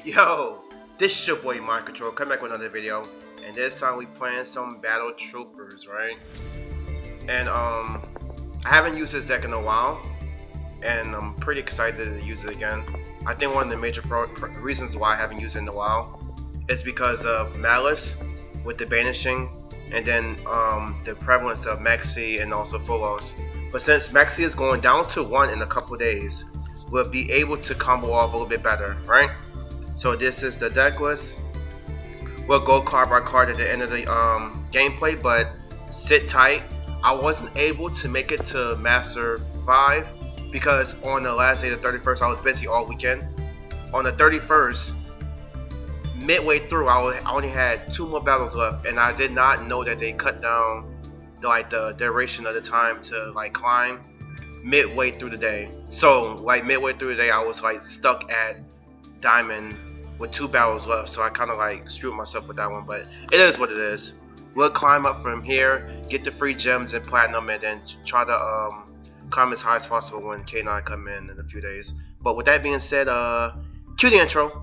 Yo, this is your boy Mind Control, come back with another video, and this time we playing some Battletroopers, right? And I haven't used this deck in a while, and I'm pretty excited to use it again. I think one of the major reasons why I haven't used it in a while is because of Maliss with the banishing, and then the prevalence of Maxx C and also Fulos. But since Maxx C is going down to 1 in a couple days, we'll be able to combo off a little bit better, right? So this is the deck list. We'll go card by card at the end of the gameplay, but sit tight. I wasn't able to make it to Master 5 because on the last day, the 31st, I was busy all weekend. On the 31st, midway through, I only had 2 more battles left, and I did not know that they cut down the duration of the time to climb midway through the day. So midway through the day, I was stuck at Diamond with 2 battles left, so I kind of screwed myself with that one, but it is what it is. We'll climb up from here, get the free gems and platinum, and then try to climb as high as possible when K9 come in a few days. But with that being said, cue the intro.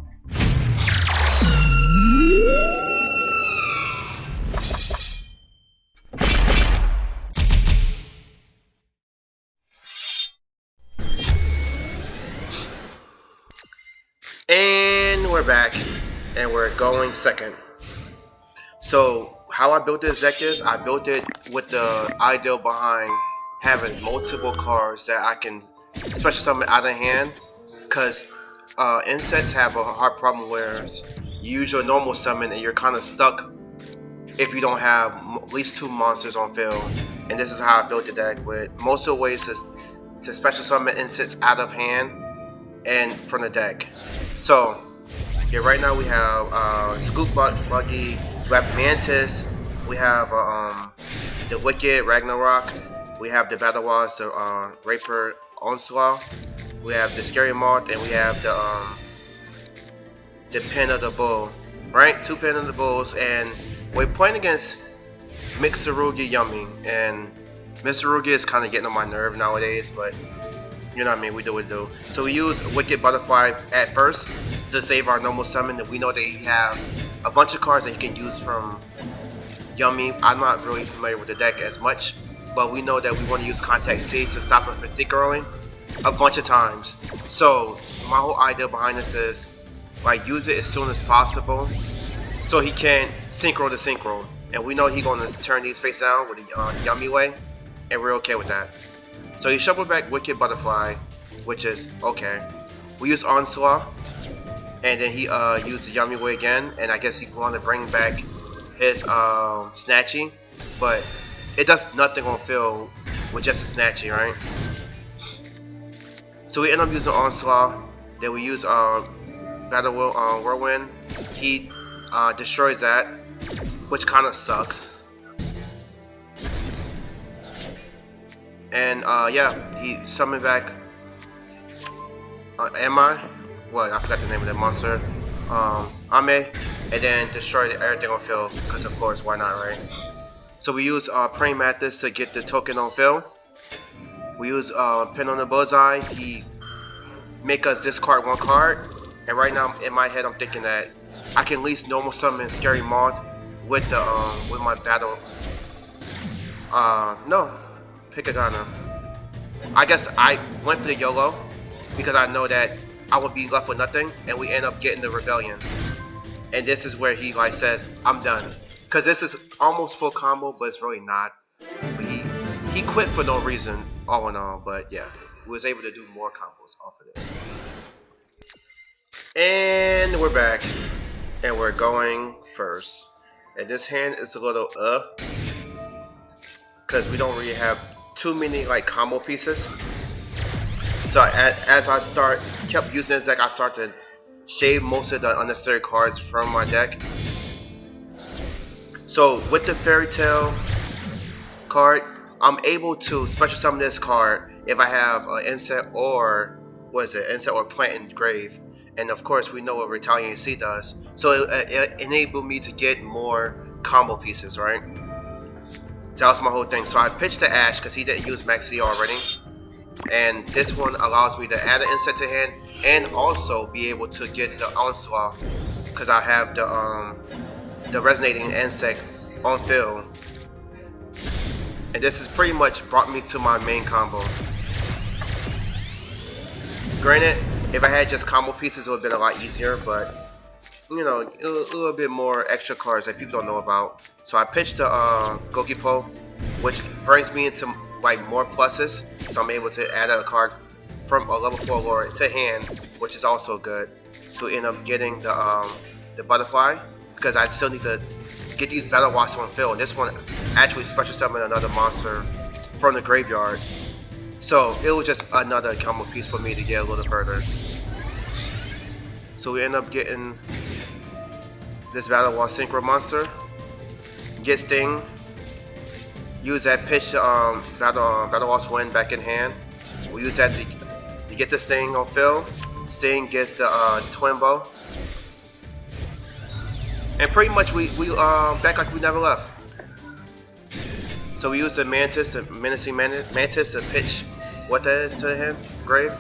And we're back, and we're going second. So how I built this deck is, I built it with the idea behind having multiple cards that I can special summon out of hand, because insects have a hard problem where you use your normal summon and you're kind of stuck if you don't have at least 2 monsters on field. And this is how I built the deck, with most of the ways to special summon insects out of hand and from the deck. So yeah, right now we have Scoop Buggy, Web Mantis, we have the Wicked Ragnaraika, we have the Battlewas, the Raper Onslaught, we have the Scary Moth, and we have the Pen of the Bull, right? 2 Pen of the Bulls, and we're playing against Mitsurugi Yummy, and Mitsurugi is kind of getting on my nerve nowadays, but you know what I mean, we do what we do. So we use Wicked Butterfly at first to save our normal summon, and we know they have a bunch of cards that you can use from Yummy. I'm not really familiar with the deck as much, but we know that we want to use Contact C to stop him from synchroing a bunch of times. So my whole idea behind this is use it as soon as possible so he can synchro the synchro, and we know he's going to turn these face down with the Yummy way, and we're okay with that. So you shuffle back Wicked Butterfly, which is okay. We use Onslaught, and then he used the Yummy way again, and I guess he wanted to bring back his Snatchy, but it does nothing on field with just a Snatchy, right? So we end up using Onslaught, then we use Whirlwind. He destroys that, which kind of sucks. And yeah, he summoned back I forgot the name of the monster, Ame, and then destroyed everything on field, because of course, why not, right? So we use Praying Mantis to get the token on field. We use Pin on the Bullseye. He make us discard 1 card, and right now in my head I'm thinking that I can at least normal summon Scary Moth with the with my battle. No, Picadonna. I guess I went for the YOLO because I know that I would be left with nothing, and we end up getting the Rebellion. And this is where he says, I'm done. Because this is almost full combo, but it's really not. But he quit for no reason, all in all. But yeah, he was able to do more combos off of this. And we're back, and we're going first. And this hand is a little because we don't really have too many combo pieces. So as I kept using this deck, I start to shave most of the unnecessary cards from my deck. So with the Fairy Tale card, I'm able to special summon this card if I have an insect or insect or plant in grave. And of course, we know what Retaliating C does, so it enabled me to get more combo pieces, right? So that was my whole thing. So I pitched to Ash because he didn't use Maxx C already. and this one allows me to add an insect to hand and also be able to get the onslaught because I have the resonating insect on field. And this has pretty much brought me to my main combo. Granted, if I had just combo pieces, it would have been a lot easier, but you know, a little bit more extra cards that people don't know about. So I pitched the Gokipo, which brings me into like more pluses, so I'm able to add a card from a level 4 lore to hand, which is also good. So we end up getting the butterfly, because I still need to get these Battlewas on field. This one actually special summon another monster from the graveyard, so it was just another combo piece for me to get a little further. So we end up getting this Battlewas synchro monster, get Sting, use that pitch Battlewas win back in hand. We use that to get the Sting on field. Sting gets the twin bow. And pretty much we back like we never left. So we use the Mantis, the menacing Mantis to pitch what that is to him, grave.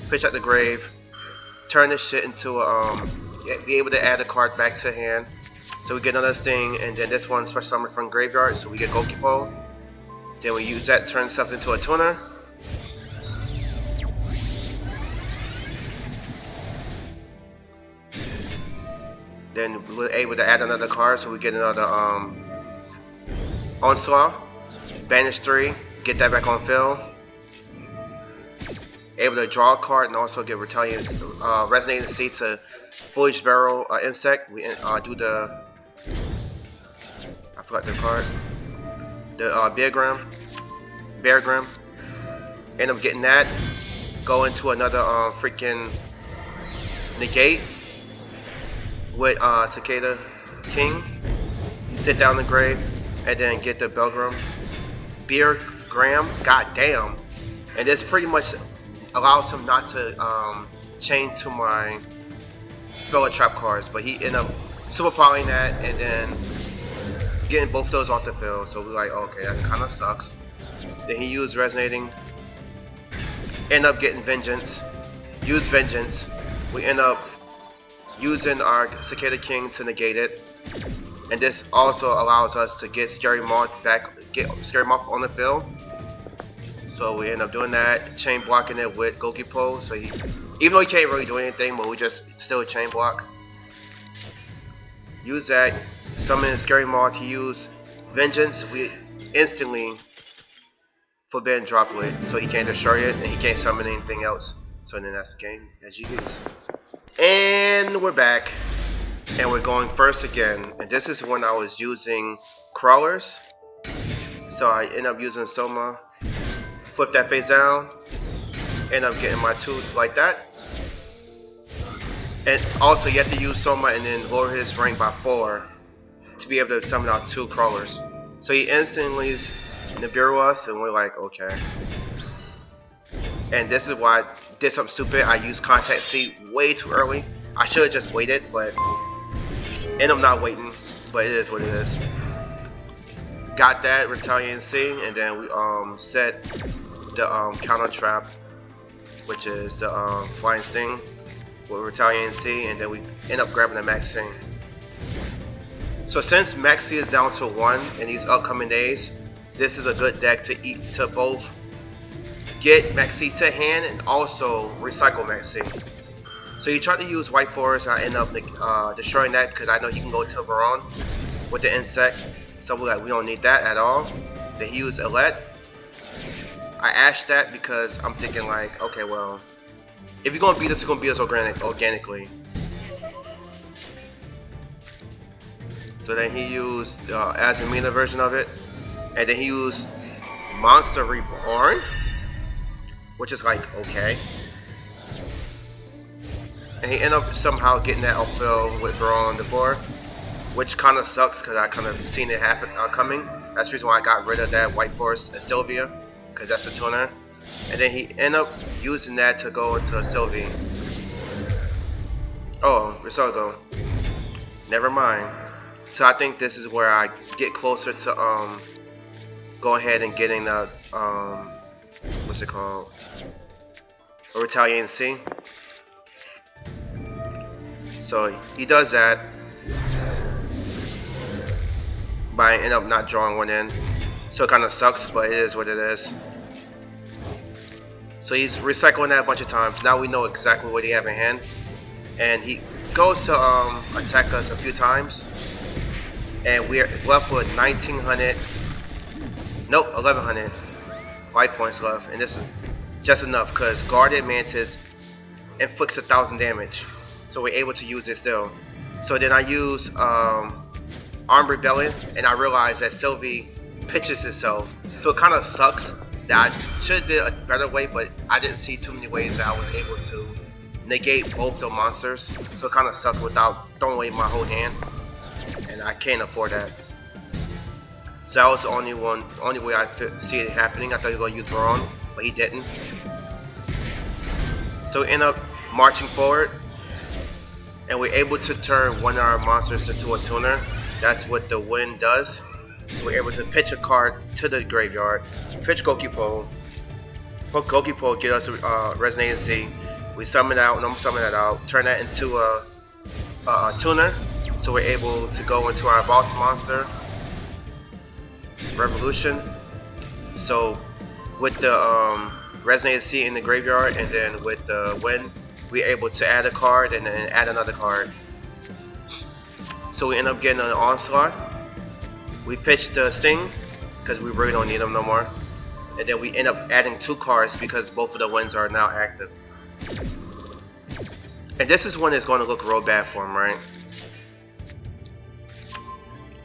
Pitch out the grave. Turn this shit into a be able to add a card back to hand. So we get another Sting, and then this one special summon from graveyard, so we get Gokipo. Then we use that, turn stuff into a tuner. Then we're able to add another card, so we get another Onslaught. Banish 3, get that back on field. Able to draw a card and also get Retaliant's Resonating Seed to Foolish Barrel Insect. We do the, I forgot the card, the Bear Gram. End up getting that. Go into another freaking negate with Cicada King. Sit down in the grave and then get the Belgram. Beer Gram, goddamn. And this pretty much allows him not to chain to my Spell Trap cards, but he ended up superpowering that and then getting both those off the field. So we're like, okay, that kind of sucks. Then he used Resonating, end up getting Vengeance, use Vengeance. We end up using our Cicada King to negate it, and this also allows us to get Scary Moth back, get Scary Moth on the field. So we end up doing that, chain blocking it with Gokipo. So he, even though he can't really do anything, but we just still chain block. Use that, summon Scary Moth. He used Vengeance. We instantly Forbidden Droplet, so he can't destroy it and he can't summon anything else. So then that's the game as you use. And we're back, and we're going first again. And this is when I was using crawlers. So I end up using Soma. Flip that face down, end up getting my 2 like that. And also you have to use Soma and then lower his rank by 4 to be able to summon out 2 crawlers. So he instantly Nibiru us, and we're like, okay. And this is why I did something stupid. I used Contact C way too early. I should have just waited, but end up not waiting, but it is what it is. Got that Retaliant C, and then we set the counter trap, which is the Flying Sting with Retaliant C, and then we end up grabbing the Maxx C. So since Maxx C is down to 1 in these upcoming days, this is a good deck to both get Maxx C to hand and also recycle Maxx C. So you try to use White Forest, I end up destroying that because I know he can go to Baron with the insect. So we're like, we don't need that at all. Then he used Alette. I ashed that because I'm thinking like, okay, well, if you're gonna beat us, you're gonna beat us organically. So then he used Azumina version of it, and then he used Monster Reborn, which is like, okay. And he ended up somehow getting that outfield with Baron on the board, which kind of sucks because I kind of seen it happen coming. That's the reason why I got rid of that White Force and Sylvia, because that's the tuner. And then he ended up using that to go into Sylvie. Oh, Ryzeal. Never mind. So I think this is where I get closer to go ahead and getting the what's it called? A retaliating C. So he does that. But I end up not drawing one in. So it kind of sucks, but it is what it is. So he's recycling that a bunch of times. Now we know exactly what he have in hand. And he goes to attack us a few times. And we're left with 1900. Nope, 1100 life points left. And this is just enough because Guardian Mantis inflicts 1000 damage. So we're able to use it still. So then I use Armed Rebellion, and I realized that Sylvie pitches itself. So it kind of sucks that I should have did a better way, but I didn't see too many ways that I was able to negate both the monsters. So it kind of sucked without throwing away my whole hand, and I can't afford that. So that was the only way I see it happening. I thought he was going to use Baron, but he didn't. So we end up marching forward, and we're able to turn one of our monsters into a tuner. That's what the wind does. So we're able to pitch a card to the graveyard, pitch Gokipole. Gokipole get us Resonating C. We summon out, summon that out, turn that into a tuner. So we're able to go into our boss monster, Revolution. So with the Resonating C in the graveyard, and then with the wind, we're able to add a card and then add another card. So we end up getting an Onslaught. We pitch the Sting because we really don't need them no more. And then we end up adding 2 cards because both of the winds are now active. And this is when it's going to look real bad for him, right?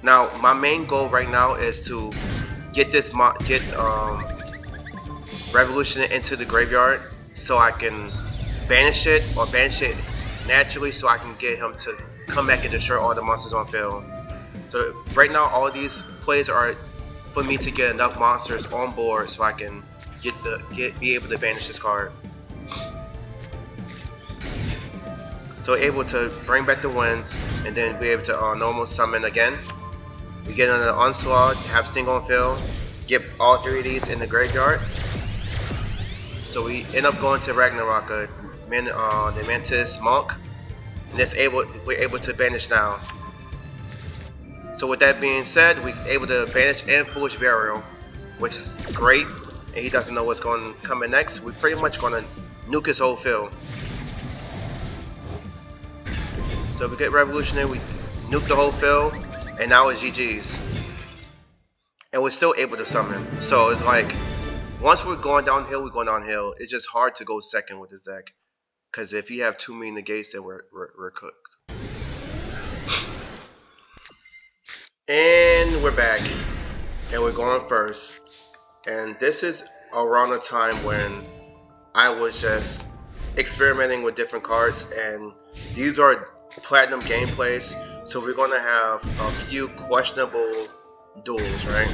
Now, my main goal right now is to get this Revolution into the graveyard so I can banish it, or banish it naturally so I can get him to come back and destroy all the monsters on field. So right now all of these plays are for me to get enough monsters on board so I can be able to banish this card. So able to bring back the winds, and then be able to normal summon again. We get another Onslaught, have Sting on field, get all 3 of these in the graveyard. So we end up going to Ragnaraika, the Mantis Monk, and we're able to banish now. So with that being said, we're able to banish and Foolish Burial, which is great, and he doesn't know what's going to come in next. We're pretty much going to nuke his whole field. So we get Revolution in, we nuke the whole field, and now it's GG's. And we're still able to summon. So it's like, once we're going downhill, we're going downhill. It's just hard to go second with this deck. Because if you have too many negates, then we're cooked. And we're back. And we're going first. And this is around the time when I was just experimenting with different cards. And these are platinum gameplays. So we're going to have a few questionable duels, right?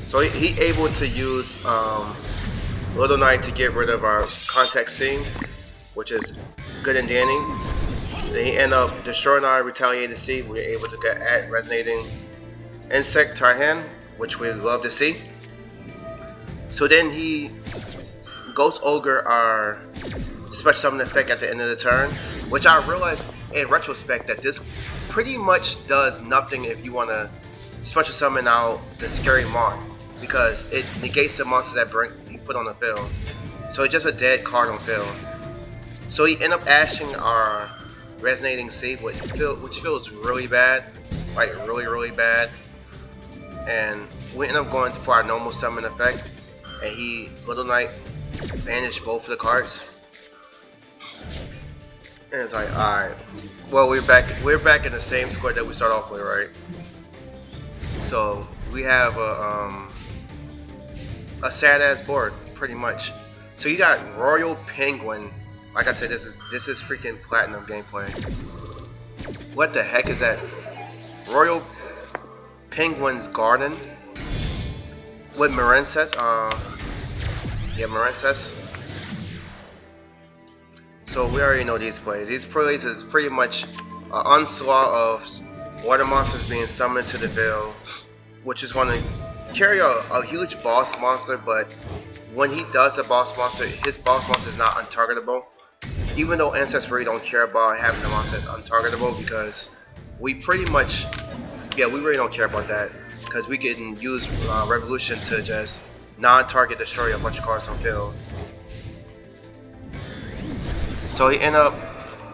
So he able to use Little Knight to get rid of our Contact C, which is good and dandy. Then he end up destroying our Retaliating C. We're able to get at Resonating Insect to our hand, which we love to see. So then he Ghost Ogre our special summon effect at the end of the turn, which I realized in retrospect that this pretty much does nothing if you want to special summon out the Scary Moth, because it negates the monsters that you put on the field. So it's just a dead card on field. So he end up ashing our Resonating C, which feels really bad, like really bad. And we end up going for our normal summon effect, and he Little Knight banished both of the cards. And it's like, alright, well, we're back in the same square that we start off with, right? So we have a sad ass board, pretty much. So you got Royal Penguin. Like I said, this is freaking platinum gameplay. What the heck is that? Royal Penguin's Garden with Marincess. Yeah, Marincess. So we already know these plays. These plays is pretty much an onslaught of water monsters being summoned to the field, which is going to carry a huge boss monster, but when he does a boss monster, his boss monster is not untargetable. Even though Ancestors really don't care about having a monster that's untargetable, because we pretty much, yeah, we really don't care about that, because we can use Revolution to just non-target destroy a bunch of cards on field. So he end up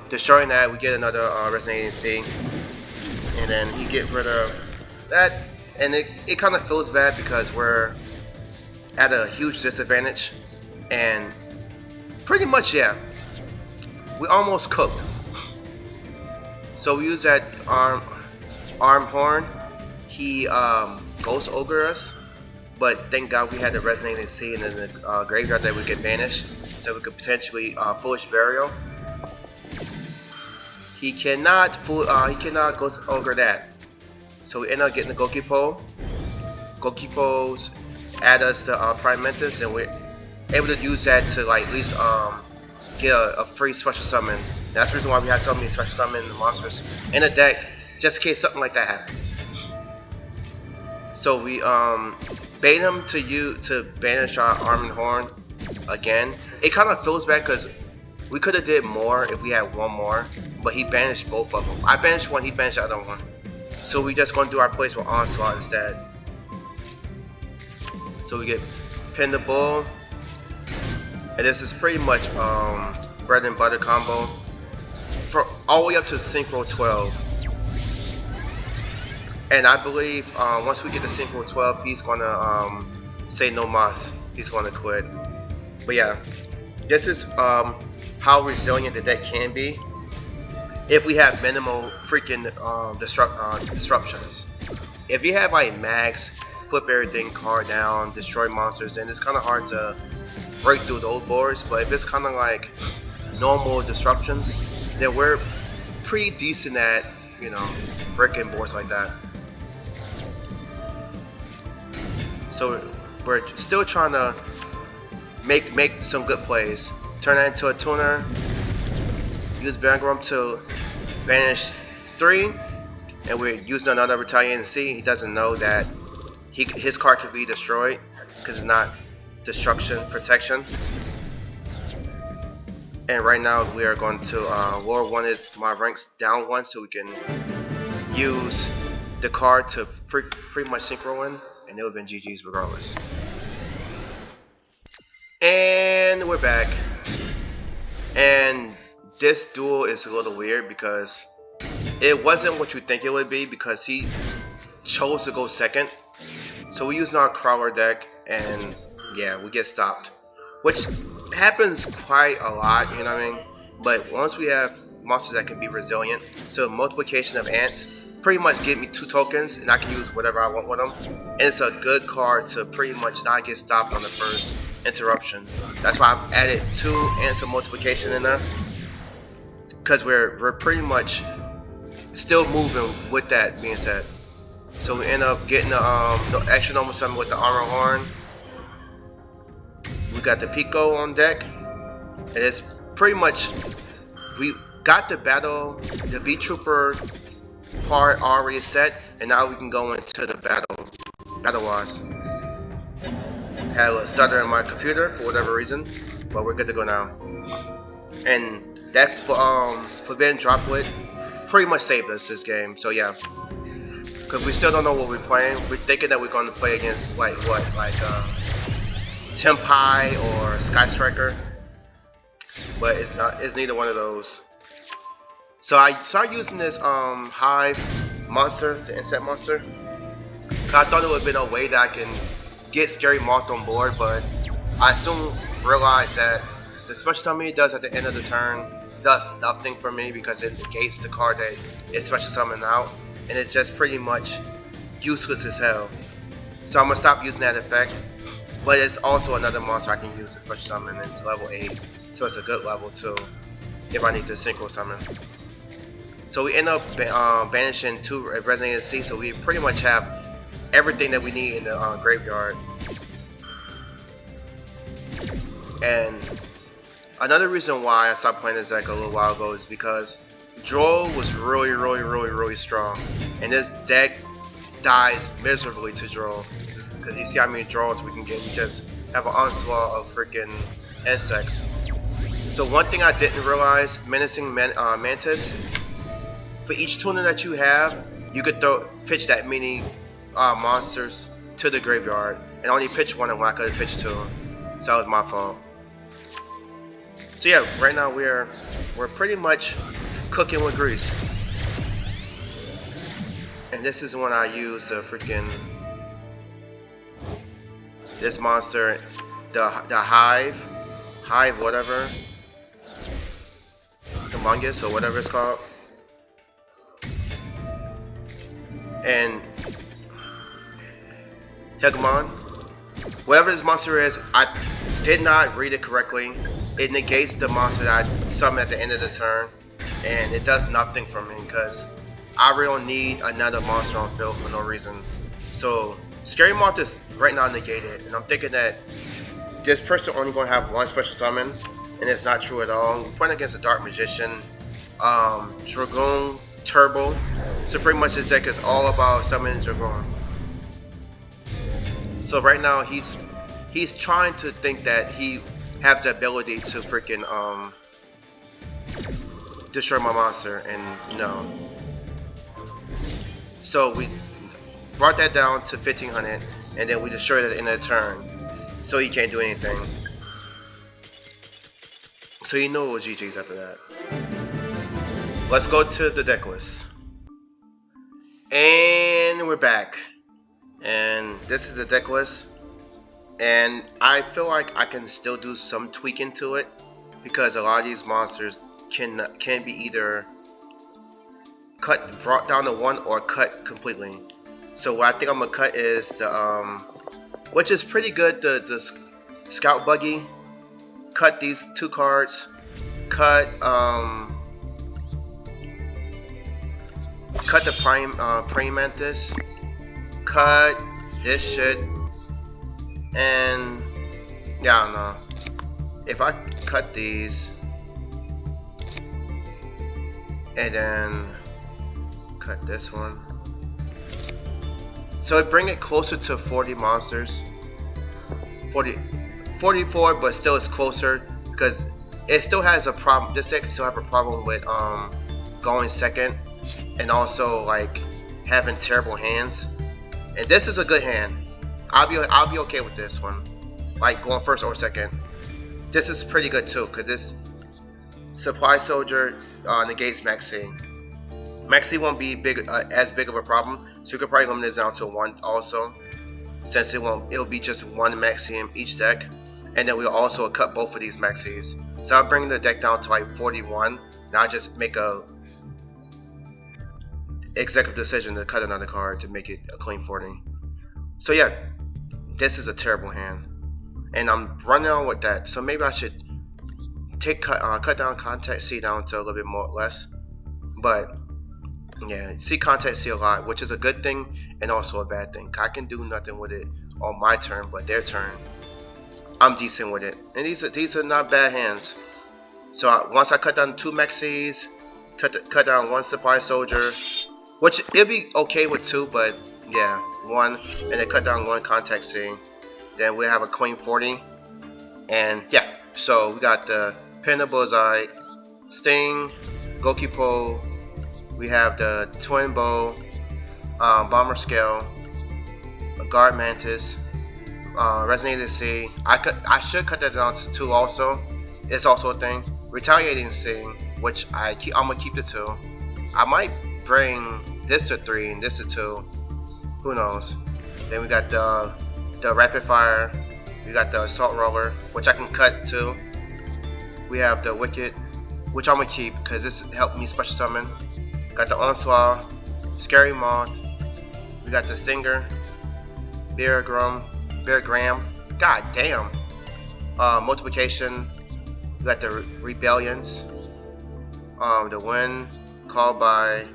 destroying that. We get another Resonating C, and then he get rid of that, and it kind of feels bad because we're at a huge disadvantage, and pretty much, yeah, we almost cooked. So we use that arm horn. He Ghost Ogre us, but thank God we had the Resonating C in the graveyard that we could banish, so we could potentially Foolish Burial. He cannot Ghost Ogre that, so we end up getting the Gokipo. Gokipos add us to Prime Mantis, and we're able to use that to like at least get a free special summon. That's the reason why we have so many special summon monsters in the deck, just in case something like that happens. So we bait him to banish our Arm and Horn again. It kind of feels bad because we could have did more if we had one more, but he banished both of them. I banished one, he banished the other one. So we just gonna do our plays with Onslaught instead. So we get Pin the Bull, and this is pretty much bread and butter combo for all the way up to Synchro 12. And I believe once we get to Synchro 12, he's gonna say no mas. He's gonna quit. But yeah, this is how resilient the deck can be if we have minimal freaking disruptions. If you have like Maxx, flip everything, card down, destroy monsters, then it's kind of hard to break through those boards. But if it's kind of like normal disruptions, then we're pretty decent at, you know, breaking boards like that. So we're still trying to make some good plays. Turn that into a tuner. Use Bangram to banish 3, and we're using another Retaliating C. He doesn't know that his card can be destroyed because it's not destruction protection. And right now we are going to lower 1 is my ranks down 1, so we can use the card to pretty much synchro in, and it would have been GG's regardless. And we're back. And this duel is a little weird because it wasn't what you think it would be, because he chose to go second. So we're using our Crawler deck, and yeah, we get stopped, which happens quite a lot, you know what I mean? But once we have monsters that can be resilient, so multiplication of ants pretty much give me 2 tokens, and I can use whatever I want with them. And it's a good card to pretty much not get stopped on the first interruption. That's why I've added 2 ants of multiplication in there, because we're pretty much still moving with that being said. So we end up getting the extra normal summon with the Armor Horn. We got the Pico on deck, and it's pretty much, we got the Beetrooper part already set, and now we can go into the Battlewas. Had a stutter in my computer for whatever reason, but we're good to go now. And that Forbidden Droplet pretty much saved us this game. So yeah, because we still don't know what we're playing. We're thinking that we're going to play against like Tempai or Sky Striker, but it's not. It's neither one of those. So I started using this Hive monster, the insect monster. I thought it would have been a way that I can get Scary Moth on board, but I soon realized that the special summon it does at the end of the turn does nothing for me, because it negates the card that it's special summoned out, and it's just pretty much useless as hell. So I'm gonna stop using that effect. But it's also another monster I can use to special summon, and it's level 8, so it's a good level too if I need to synchro summon. So we end up banishing 2 Resonating C, so we pretty much have everything that we need in the graveyard. And another reason why I stopped playing this deck a little while ago is because Duel was really strong, and this deck dies miserably to Duel. Because you see how many draws we can get. We just have an onslaught of freaking insects. So one thing I didn't realize, menacing mantis. For each tuner that you have, you could pitch that many monsters to the graveyard, and only pitch one of them. I could have pitched two, so that was my fault. So yeah, right now we're pretty much cooking with grease. And this is when I use the freaking this monster, the hive whatever, humongous or whatever it's called. And Hegemon, whatever this monster is, I did not read it correctly. It negates the monster that I summon at the end of the turn, and it does nothing for me because I really don't need another monster on field for no reason. So Scary Moth is right now negated, and I'm thinking that this person only gonna have one special summon, and it's not true at all. We're playing against a Dark Magician, Dragoon Turbo. So pretty much his deck is all about summoning Dragoon. So right now he's trying to think that he has the ability to freaking destroy my monster, and no. So we brought that down to 1500, and then we destroyed it in a turn, so he can't do anything. So you know it was GG's after that. Let's go to the deck list. And we're back. And this is the deck list. And I feel like I can still do some tweaking to it, because a lot of these monsters can be either brought down to 1 or cut completely. So what I think I'm gonna cut is the which is pretty good, the Scout Buggy. Cut these 2 cards. Cut the Praying Mantis. Cut this shit. And yeah, I don't know. If I cut these and then cut this one, so it bring it closer to 40 monsters. 44, but still it's closer because it still has a problem. This deck still have a problem with going second, and also like having terrible hands. And this is a good hand. I'll be okay with this one, like going first or second. This is pretty good too, because this Supply Soldier negates Maxx C. Maxx C won't be as big of a problem, so you could probably limit this down to 1 also, since it'll be just 1 Maxx C in each deck. And then we'll also cut both of these Maxx Cs. So I'll bring the deck down to like 41. Now I just make a executive decision to cut another card to make it a clean 40. So yeah, this is a terrible hand, and I'm running on with that. So maybe I should cut down Contact C down to a little bit less. But yeah, see Contact C a lot, which is a good thing and also a bad thing. I can do nothing with it on my turn, but their turn, I'm decent with it. And these are not bad hands. So once I cut down 2 Maxx Cs, cut down 1 Supply Soldier, which it'll be okay with 2, but yeah, 1, and then cut down 1 Contact C. Then we have a Queen 40, and yeah. So we got the Panda Bullseye, Sting, Gokipo. We have the Twin Bow, Bomber Scale, a Guard Mantis, Resonating C. I should cut that down to 2 also. It's also a thing. Retaliating C, which I'm gonna keep the 2. I might bring this to 3 and this to 2. Who knows? Then we got the Rapid Fire. We got the Assault Roller, which I can cut too. We have the Wicked, which I'm gonna keep because this helped me special summon. Got the Onslaught, Scary Moth. We got the Stinger, Bear Graham. God damn. Multiplication. We got the Rebellions. The Wind, Called by,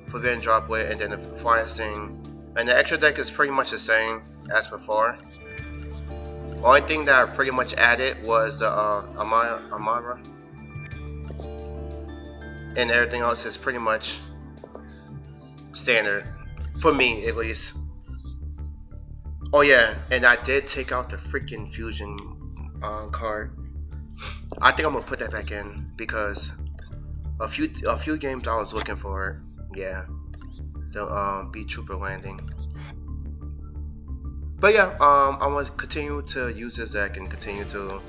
Forbidden Droplet, and then the Flying Sing. And the extra deck is pretty much the same as before. The only thing that I pretty much added was the Amara. And everything else is pretty much standard. For me, at least. Oh yeah, and I did take out the freaking fusion card. I think I'm gonna put that back in because a few games I was looking for it. Yeah, the Beetrooper landing. But yeah, I'm gonna continue to use this deck and continue to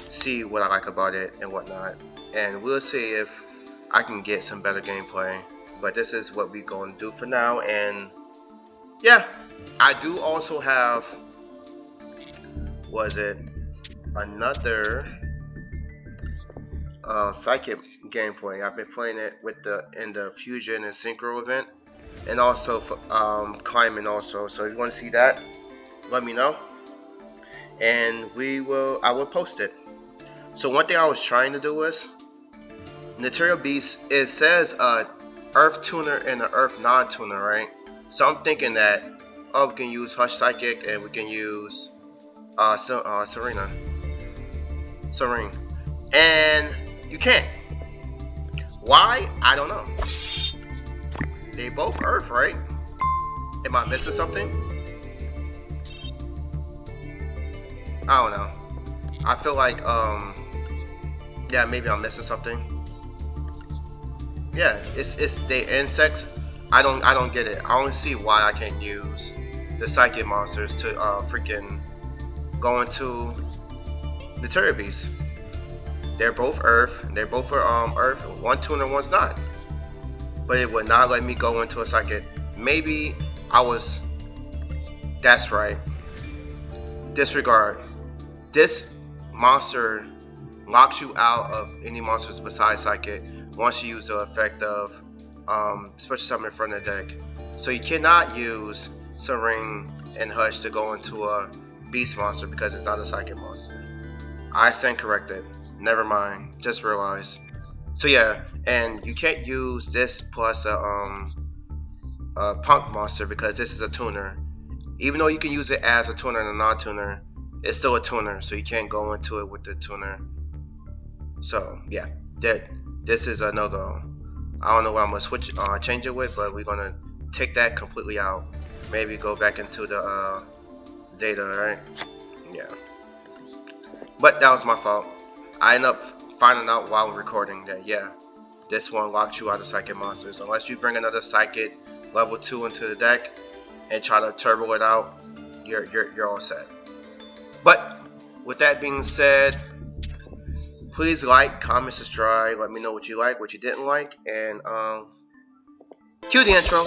see what I like about it and whatnot, and we'll see if I can get some better gameplay. But this is what we're going to do for now, and yeah, I do also have, was it another psychic gameplay? I've been playing it with in the fusion and synchro event, and also for climbing also. So if you want to see that, let me know, and I will post it. So one thing I was trying to do was Material Beast. It says Earth Tuner and an Earth Non-Tuner, right? So I'm thinking that we can use Hush Psychic and we can use Serene, and you can't. Why? I don't know. They both Earth, right? Am I missing something? I don't know. I feel like yeah, maybe I'm missing something. Yeah, it's the insects. I don't get it. I don't see why I can't use the psychic monsters to freaking go into the Terror Beast. They're both Earth. They're both for Earth. One tuner, one's not. But it would not let me go into a psychic. Maybe I was. That's right. Disregard. This monster locks you out of any monsters besides psychic once you use the effect of special summon in front of the deck. So you cannot use Serene and Hush to go into a beast monster because it's not a psychic monster. I stand corrected. Never mind. Just realized. So yeah, and you can't use this plus a punk monster because this is a tuner. Even though you can use it as a tuner and a non-tuner, it's still a tuner, so you can't go into it with the tuner. So yeah, this is a no-go. I don't know what I'm gonna switch, change it with, but we're gonna take that completely out. Maybe go back into the Zeta, right? Yeah. But that was my fault. I ended up finding out while recording that yeah, this one locks you out of psychic monsters unless you bring another psychic level 2 into the deck and try to turbo it out. You're all set. But with that being said, please like, comment, subscribe. Let me know what you like, what you didn't like, and cue the intro.